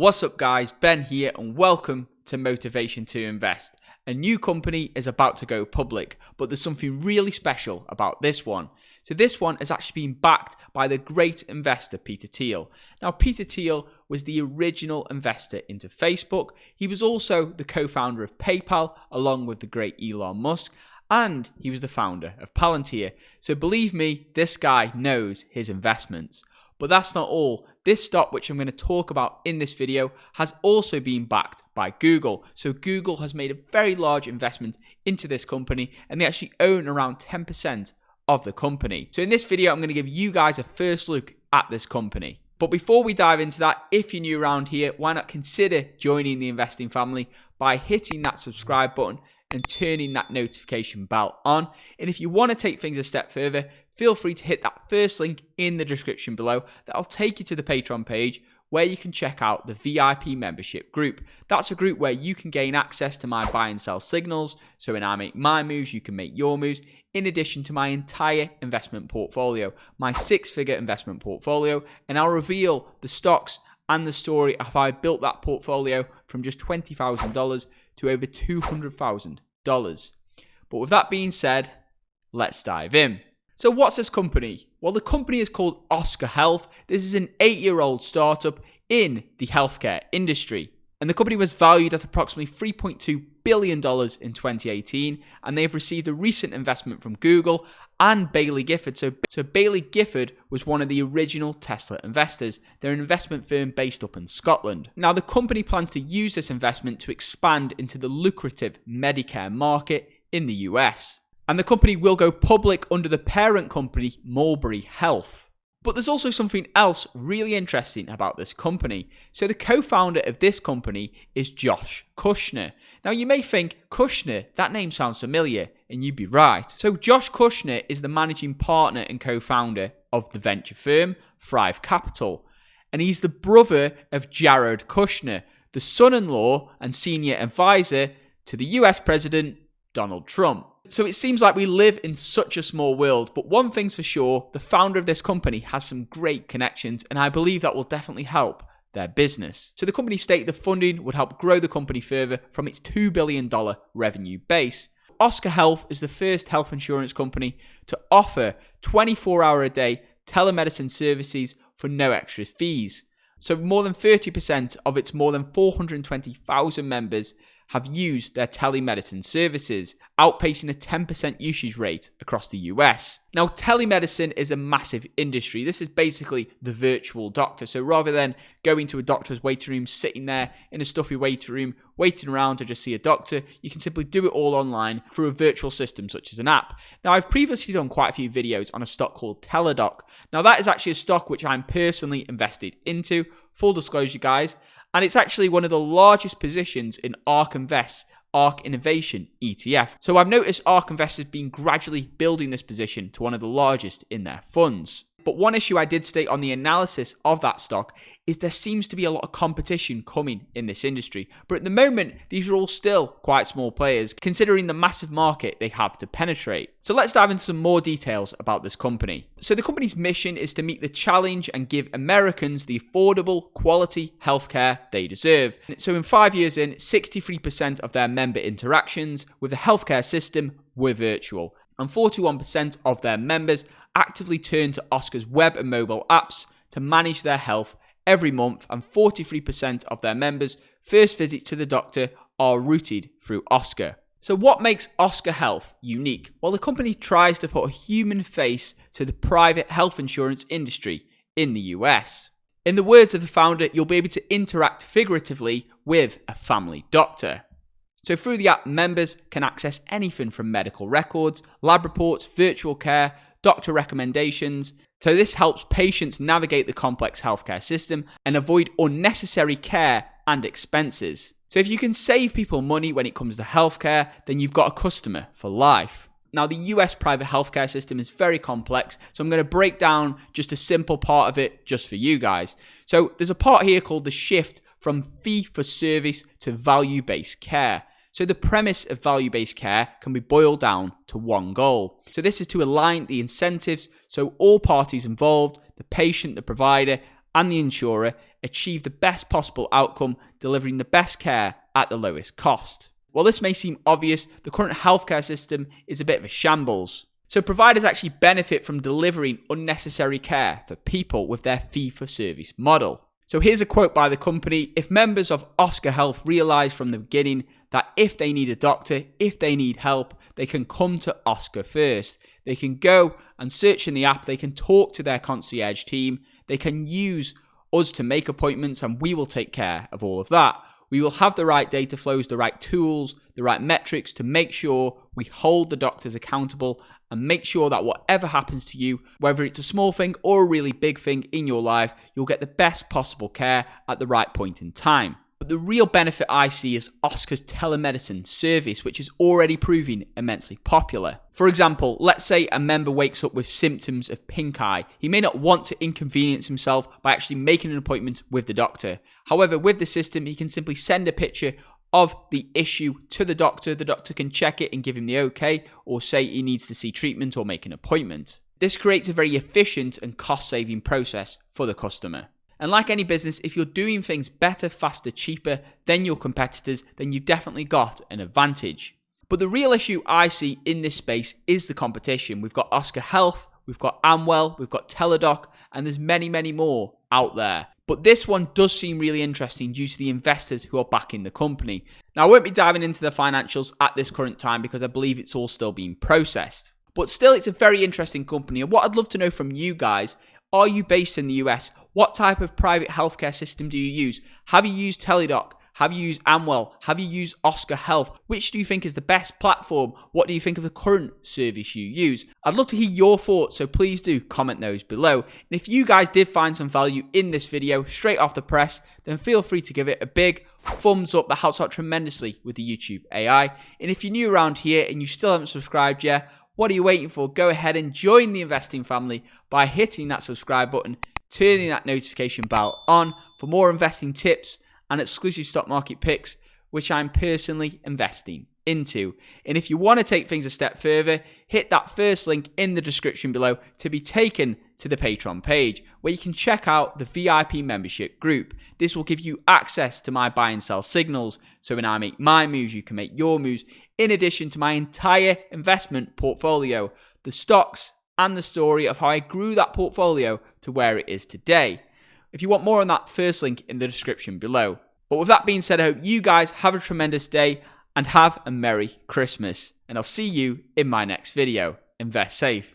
What's up guys, Ben here and welcome to Motivation to Invest. A new company is about to go public, but there's something really special about this one. So this one has actually been backed by the great investor Peter Thiel. Now Peter Thiel was the original investor into Facebook. He was also the co-founder of PayPal along with the great Elon Musk, and he was the founder of Palantir. So believe me, this guy knows his investments. But that's not all. This stock, which I'm going to talk about in this video, has also been backed by Google. So Google has made a very large investment into this company, and they actually own around 10% of the company. So in this video, I'm going to give you guys a first look at this company. But before we dive into that, if you're new around here, why not consider joining the investing family by hitting that subscribe button and turning that notification bell on. And if you want to take things a step further, feel free to hit that first link in the description below. That'll take you to the Patreon page where you can check out the VIP membership group. That's a group where you can gain access to my buy and sell signals. So when I make my moves, you can make your moves, in addition to my entire investment portfolio, my six-figure investment portfolio, and I'll reveal the stocks and the story of how I built that portfolio from just $20,000 to over $200,000. But with that being said, let's dive in. So what's this company? Well, the company is called Oscar Health. This is an 8-year-old startup in the healthcare industry. And the company was valued at approximately $3.2 billion in 2018. And they've received a recent investment from Google and Baillie Gifford. So Baillie Gifford was one of the original Tesla investors. They're an investment firm based up in Scotland. Now, the company plans to use this investment to expand into the lucrative Medicare market in the US. And the company will go public under the parent company, Mulberry Health. But there's also something else really interesting about this company. So the co-founder of this company is Josh Kushner. Now you may think, Kushner, that name sounds familiar, and you'd be right. So Josh Kushner is the managing partner and co-founder of the venture firm, Thrive Capital. And he's the brother of Jared Kushner, the son-in-law and senior advisor to the US President, Donald Trump. So it seems like we live in such a small world, but one thing's for sure, the founder of this company has some great connections, and I believe that will definitely help their business. So the company stated the funding would help grow the company further from its $2 billion revenue base. Oscar Health is the first health insurance company to offer 24-hour-a-day telemedicine services for no extra fees. So more than 30% of its more than 420,000 members have used their telemedicine services, outpacing a 10% usage rate across the US. Now, telemedicine is a massive industry. This is basically the virtual doctor. So rather than going to a doctor's waiting room, sitting there in a stuffy waiting room, waiting around to just see a doctor, you can simply do it all online through a virtual system such as an app. Now, I've previously done quite a few videos on a stock called Teladoc. Now, that is actually a stock which I'm personally invested into. Full disclosure, guys. And it's actually one of the largest positions in ARK Invest's ARK Innovation ETF. So I've noticed ARK Invest has been gradually building this position to one of the largest in their funds. But one issue I did state on the analysis of that stock is there seems to be a lot of competition coming in this industry. But at the moment, these are all still quite small players, considering the massive market they have to penetrate. So let's dive into some more details about this company. So the company's mission is to meet the challenge and give Americans the affordable, quality healthcare they deserve. So in 5 years in, 63% of their member interactions with the healthcare system were virtual. And 41% of their members actively turn to Oscar's web and mobile apps to manage their health every month, and 43% of their members' first visits to the doctor are routed through Oscar. So what makes Oscar Health unique? Well, the company tries to put a human face to the private health insurance industry in the US. In the words of the founder, you'll be able to interact figuratively with a family doctor. So through the app, members can access anything from medical records, lab reports, virtual care, doctor recommendations. So this helps patients navigate the complex healthcare system and avoid unnecessary care and expenses. So if you can save people money when it comes to healthcare, then you've got a customer for life. Now, the US private healthcare system is very complex, so I'm going to break down just a simple part of it just for you guys. So there's a part here called the shift from fee-for-service to value-based care. So the premise of value-based care can be boiled down to one goal. So this is to align the incentives so all parties involved, the patient, the provider, and the insurer achieve the best possible outcome, delivering the best care at the lowest cost. While this may seem obvious, the current healthcare system is a bit of a shambles. So providers actually benefit from delivering unnecessary care for people with their fee-for-service model. So here's a quote by the company: "If members of Oscar Health realize from the beginning that if they need a doctor, if they need help, they can come to Oscar first. They can go and search in the app, they can talk to their concierge team, they can use us to make appointments, and we will take care of all of that. We will have the right data flows, the right tools, the right metrics to make sure we hold the doctors accountable and make sure that whatever happens to you, whether it's a small thing or a really big thing in your life, you'll get the best possible care at the right point in time." But the real benefit I see is Oscar's telemedicine service, which is already proving immensely popular. For example, let's say a member wakes up with symptoms of pink eye. He may not want to inconvenience himself by actually making an appointment with the doctor. However, with the system, he can simply send a picture of the issue to the doctor can check it and give him the okay, or say he needs to see treatment or make an appointment. This creates a very efficient and cost-saving process for the customer. And like any business, if you're doing things better, faster, cheaper than your competitors, then you've definitely got an advantage. But the real issue I see in this space is the competition. We've got Oscar Health, we've got Amwell, we've got Teladoc, and there's many, many more out there. But this one does seem really interesting due to the investors who are backing the company. Now, I won't be diving into the financials at this current time because I believe it's all still being processed. But still, it's a very interesting company. And what I'd love to know from you guys, are you based in the US? What type of private healthcare system do you use? Have you used Teladoc? Have you used Amwell? Have you used Oscar Health? Which do you think is the best platform? What do you think of the current service you use? I'd love to hear your thoughts, so please do comment those below. And if you guys did find some value in this video straight off the press, then feel free to give it a big thumbs up. That helps out tremendously with the YouTube AI. And if you're new around here and you still haven't subscribed yet, what are you waiting for? Go ahead and join the investing family by hitting that subscribe button, turning that notification bell on for more investing tips and exclusive stock market picks, which I'm personally investing into. And if you want to take things a step further, hit that first link in the description below to be taken to the Patreon page, where you can check out the VIP membership group. This will give you access to my buy and sell signals, so when I make my moves, you can make your moves, in addition to my entire investment portfolio, the stocks, and the story of how I grew that portfolio to where it is today. If you want more on that, first link in the description below. But with that being said, I hope you guys have a tremendous day and have a Merry Christmas. And I'll see you in my next video. Invest safe.